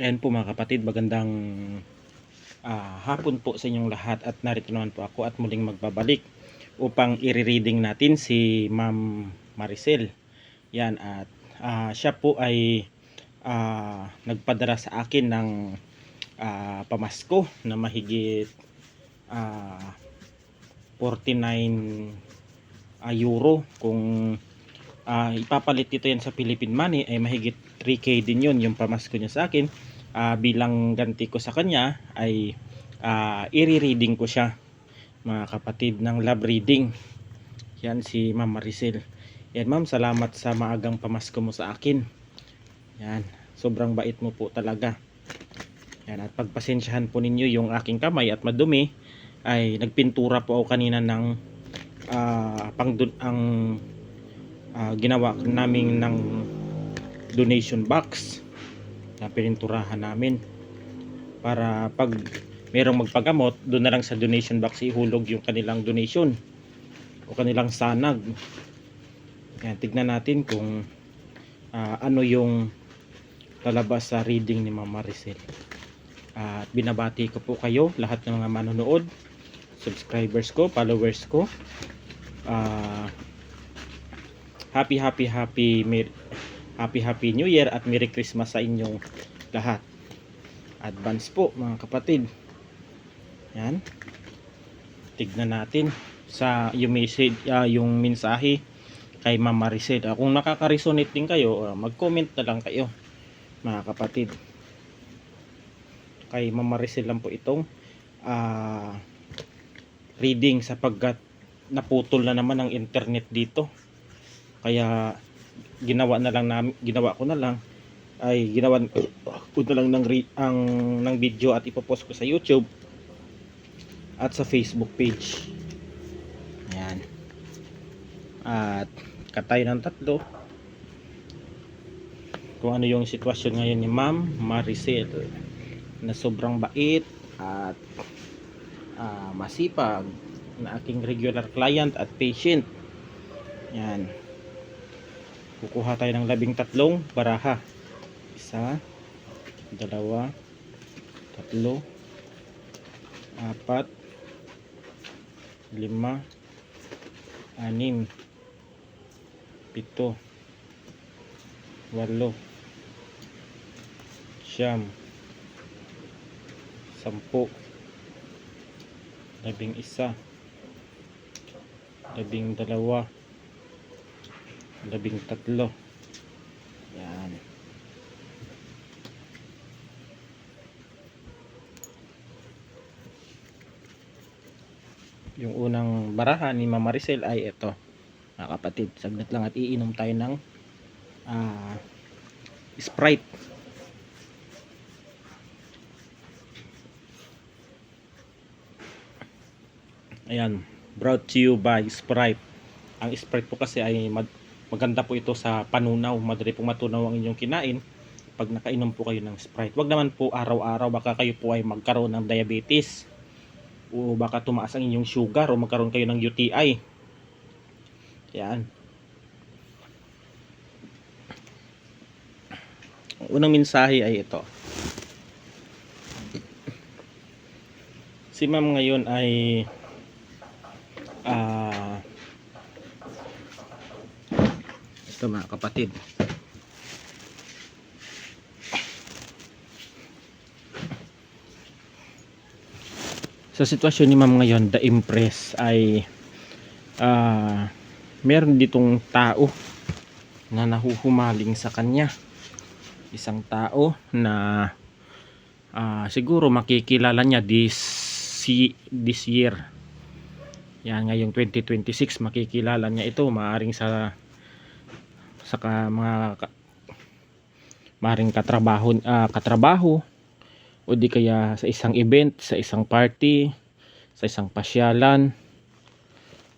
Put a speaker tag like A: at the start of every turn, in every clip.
A: Ayan po mga kapatid, magandang hapon po sa inyong lahat, at narito naman po ako at muling magbabalik upang i-reading natin si Ma'am Maricel. Yan, at siya po ay nagpadala sa akin ng pamasko na mahigit 49 euro. Kung ipapalit dito yan sa Philippine money ay mahigit 3K din yun yung pamasko niya sa akin. Bilang ganti ko sa kanya ay i-reading ko siya mga kapatid ng love reading. Yan si Ma'am Maricel. Yan ma'am, salamat sa maagang pamasko mo sa akin. Yan, sobrang bait mo po talaga. Yan, at pagpasensyahan po ninyo yung aking kamay at madumi, ay nagpintura po ako kanina ng ginawa namin ng donation box na pininturahan namin para pag merong magpagamot, doon na lang sa donation box ihulog yung kanilang donation o kanilang sanag. Yan, tignan natin kung ano yung lalabas sa reading ni Ma'am Maricel. At binabati ko po kayo lahat ng mga manonood, subscribers ko, followers ko. Happy New Year at Merry Christmas sa inyong lahat. Advance po mga kapatid. Yan, tignan natin sa yung message, yung mensahe kay Ma'am Maricel. Kung nakaka-resonate din kayo, mag-comment na lang kayo mga kapatid. Kay Ma'am Maricel lang po itong reading, sapagkat naputol na naman ang internet dito. Kaya ginawa ko na lang ng video at ipopost ko sa YouTube at sa Facebook page. Ayan. At katay ng tatlo kung ano yung sitwasyon ngayon ni Ma'am Maricel, na sobrang bait at masipag na aking regular client at patient. Yan, kukuha tayo ng 13 baraha. 1, 2, 3, 4, 5, 6, 7, 8, 9, 10, 11, 12, 13. Yan. Yung unang baraha ni Ma'am Maricel ay ito mga kapatid. Saglit lang at iinom tayo ng Sprite. Ayan, brought to you by Sprite. Ang Sprite po kasi ay maganda po ito sa panunaw. Madali pong matunaw ang inyong kinain pag nakainom po kayo ng Sprite. Wag naman po araw-araw, baka kayo po ay magkaroon ng diabetes o baka tumaas ang inyong sugar o magkaroon kayo ng UTI. Yan. Ang unang mensahe ay ito. Si Ma'am ngayon ay ito mga kapatid, sa sitwasyon ni Ma'am ngayon, the Empress, ay meron ditong tao na nahuhumaling sa kanya. Isang tao na siguro makikilala niya this year. Yan, ngayong 2026 makikilala niya ito. Maaring sa maaring katrabaho o di kaya sa isang event, sa isang party, sa isang pasyalan,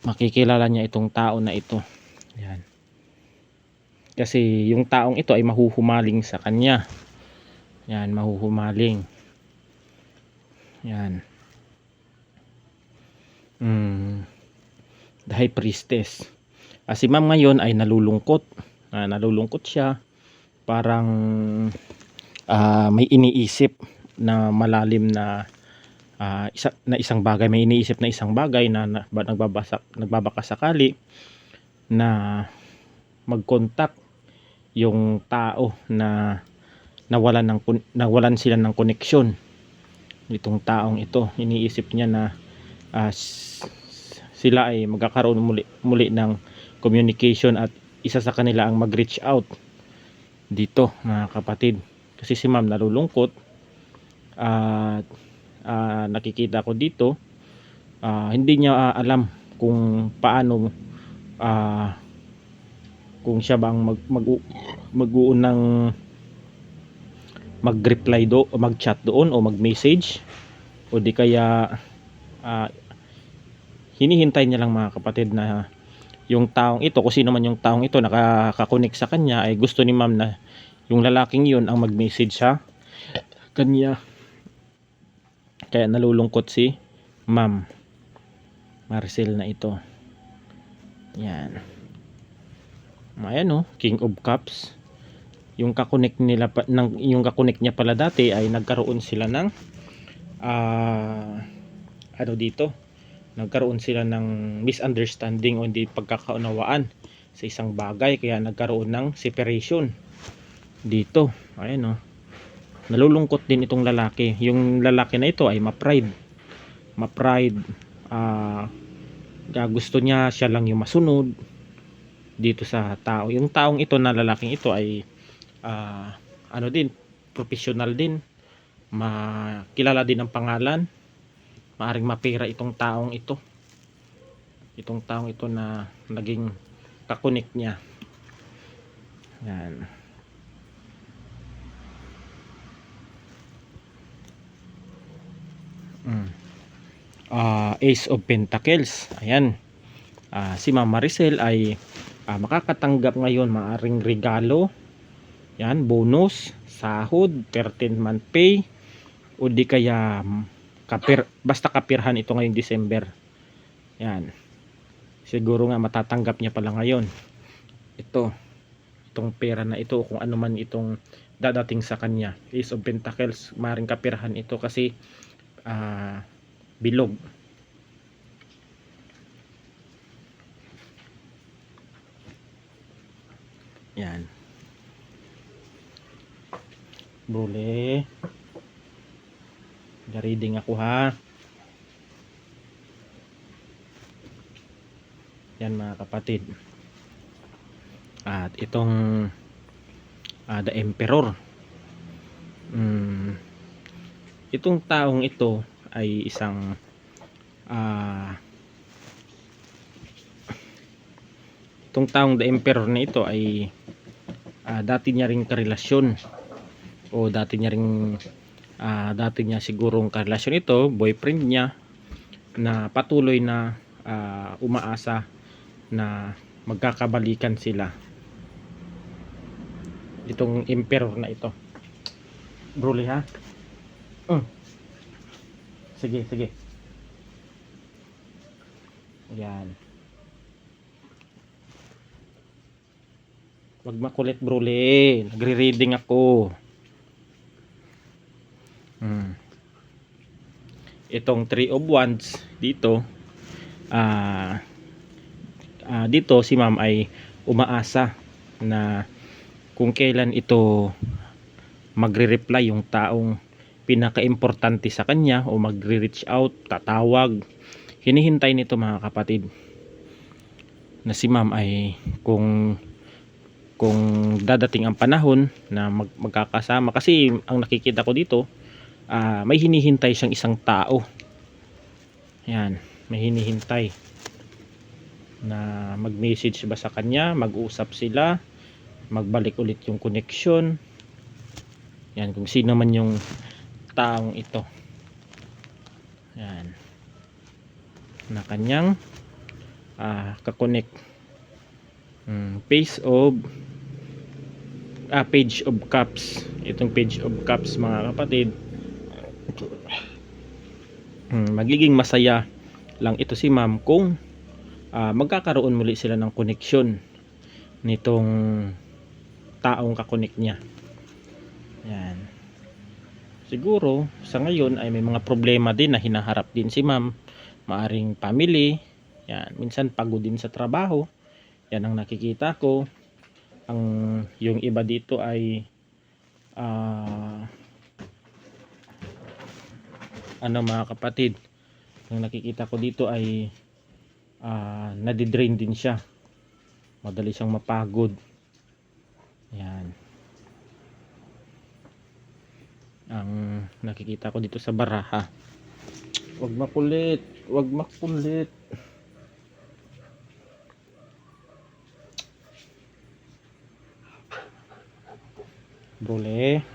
A: makikilala niya itong tao na ito. Yan. Kasi yung taong ito ay mahuhumaling sa kanya. Yan, mahuhumaling. Yan. The High Priestess. Si Ma'am ngayon ay nalulungkot siya. Parang may iniisip na malalim na isang bagay, may iniisip na isang bagay na nagbabaka sakali na mag-contact yung tao na nawalan sila ng koneksyon. Itong taong ito, iniisip niya na sila ay magkakaroon muli ng communication at isa sa kanila ang mag-reach out dito, mga kapatid. Kasi si ma'am nalulungkot at nakikita ko dito hindi niya alam kung paano kung siya bang mag-uunang mag-reply o mag-chat doon o mag-message, o di kaya hinihintay niya lang, mga kapatid, na yung taong ito, kung sino man yung taong ito nakaka-connect sa kanya, ay gusto ni ma'am na yung lalaking yun ang mag-message sa kanya. Kaya nalulungkot si Ma'am Maricel na ito. Yan. Ayan, King of Cups. Yung kakonek nila yung kakonek niya pala dati ay nagkaroon sila ng nagkaroon sila ng misunderstanding o hindi pagkakaunawaan sa isang bagay, kaya nagkaroon ng separation dito. Ayan, nalulungkot din itong lalaki. Yung lalaki na ito ay ma-pride. Gusto niya siya lang yung masunod dito sa tao. Yung taong ito na lalaking ito ay professional din, makilala din ang pangalan, maaring mapera itong taong ito na naging kakonek niya. Yan. Ace of Pentacles. Ayan. Si Ma'am Maricel ay makakatanggap ngayon maaring regalo, yan, bonus, sahod, 13th month pay, o di kaya basta kapirhan ito ngayong December. Yan. Siguro nga matatanggap niya pala ngayon itong pera na ito, kung ano man itong dadating sa kanya. Ace of Pentacles, maring kapirhan ito kasi bilog. Yan. Brule. Reading ako, ha. Yan, mga kapatid. At itong The Emperor. Itong taong ito ay isang itong taong The Emperor na ito ay dati niya ring karelasyon, o dati niya sigurong karelasyon ito, boyfriend niya, na patuloy na umaasa na magkakabalikan sila. Itong Emperor na ito. Bruli, ha? Sige. Yan. Wag makulit, Bruli. Nagre-reading ako. Itong 3 of Wands dito, dito si ma'am ay umaasa na kung kailan ito magre-reply yung taong pinaka-importante sa kanya, o magre-reach out, tatawag. Hinihintay nito, mga kapatid, na si ma'am ay kung dadating ang panahon na magkakasama. Kasi ang nakikita ko dito, may hinihintay siyang isang tao. Yan, may hinihintay na mag-message ba sa kanya, mag-usap sila, magbalik ulit yung connection. Yan, kung sino man yung taong ito. Yan, na kanyang kakonek. Page of Cups. Itong Page of Cups, mga kapatid, magiging masaya lang ito si ma'am kung magkakaroon muli sila ng koneksyon nitong taong kakonek niya. Yan. siguro sa ngayon ay may mga problema din na hinaharap din si ma'am, maaring family, yan, minsan pagod din sa trabaho, yan ang nakikita ko. Yung iba dito ay mga kapatid, ang nakikita ko dito ay nadidrain din siya, madali siyang mapagod. Yan ang nakikita ko dito sa baraha. Wag makulit, wag makulit. Brule,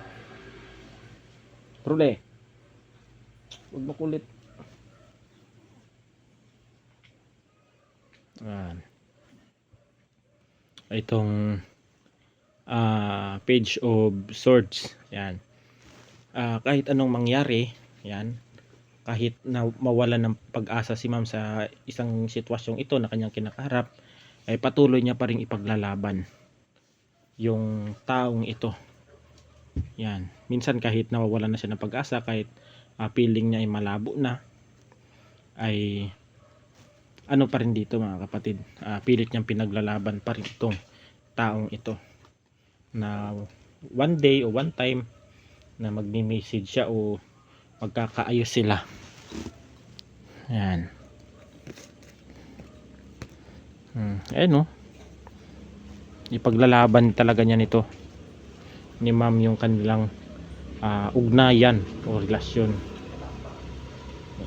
A: wag makulit. Itong Page of Swords, yan. Kahit anong mangyari, yan, kahit na mawalan ng pag-asa si ma'am sa isang sitwasyong ito na kanyang kinakaharap, ay patuloy niya pa rin ipaglalaban yung taong ito. Yan, minsan kahit nawawalan na siya ng pag-asa, kahit feeling niya ay malabo na, ay ano pa rin dito mga kapatid, pilit niyang pinaglalaban pa rin itong taong ito, na one day o one time na magme-message siya o magkakaayos sila. Yan. Ayun, ipaglalaban talaga niya nito ni ma'am yung kanilang ugnayan o relasyon.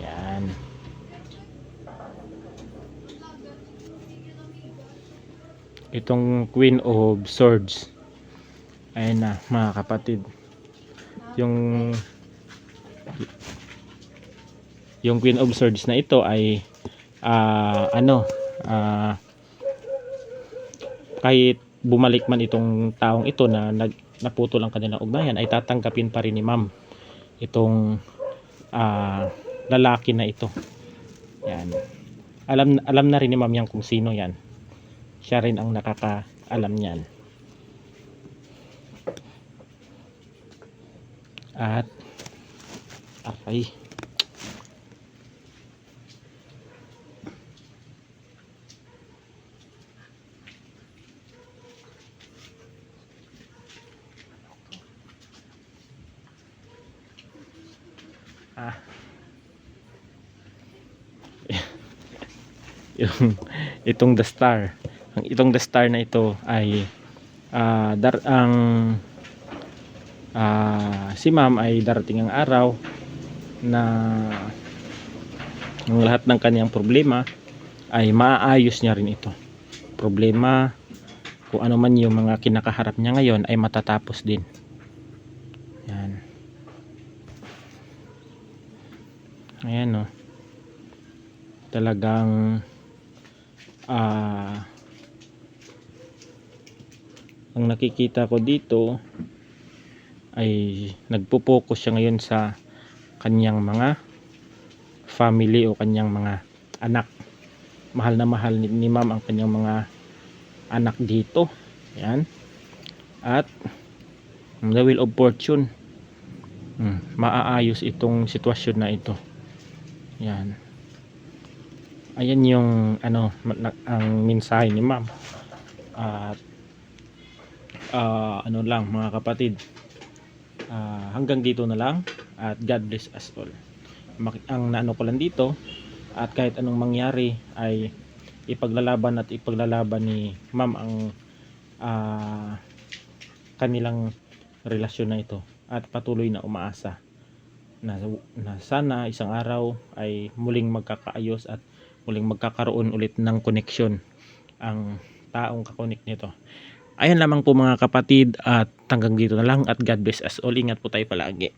A: Yan. Itong Queen of Swords, ayun na mga kapatid, yung Queen of Swords na ito ay kahit bumalik man itong taong ito na naputol ang kanilang ugnayan, ay tatanggapin pa rin ni ma'am itong lalaki na ito. Yan. Alam na rin ni ma'am yan kung sino yan. Siya rin ang nakakaalam niyan. At itong The Star. Itong The Star na ito ay si ma'am ay darating ang araw na ang lahat ng kanyang problema ay maaayos niya rin ito. Problema, kung ano man yung mga kinakaharap niya ngayon, ay matatapos din. Yan. Ayan, talagang ang nakikita ko dito ay nagpo-focus siya ngayon sa kanyang mga family o kanyang mga anak. Mahal na mahal ni ma'am ang kanyang mga anak dito. Yan. At the Wheel of Fortune, maaayos itong sitwasyon na ito. Yan. Ayan yung ang mensahe ni ma'am. At lang mga kapatid, hanggang dito na lang, at God bless us all. Ang naano ko lang dito, at kahit anong mangyari ay ipaglalaban ni ma'am ang kanilang relasyon na ito, at patuloy na umaasa na sana isang araw ay muling magkakaayos at muling magkakaroon ulit ng koneksyon ang taong kakonek nito. Ayan lamang po mga kapatid, at hanggang dito na lang, at God bless us all. Ingat po tayo palagi.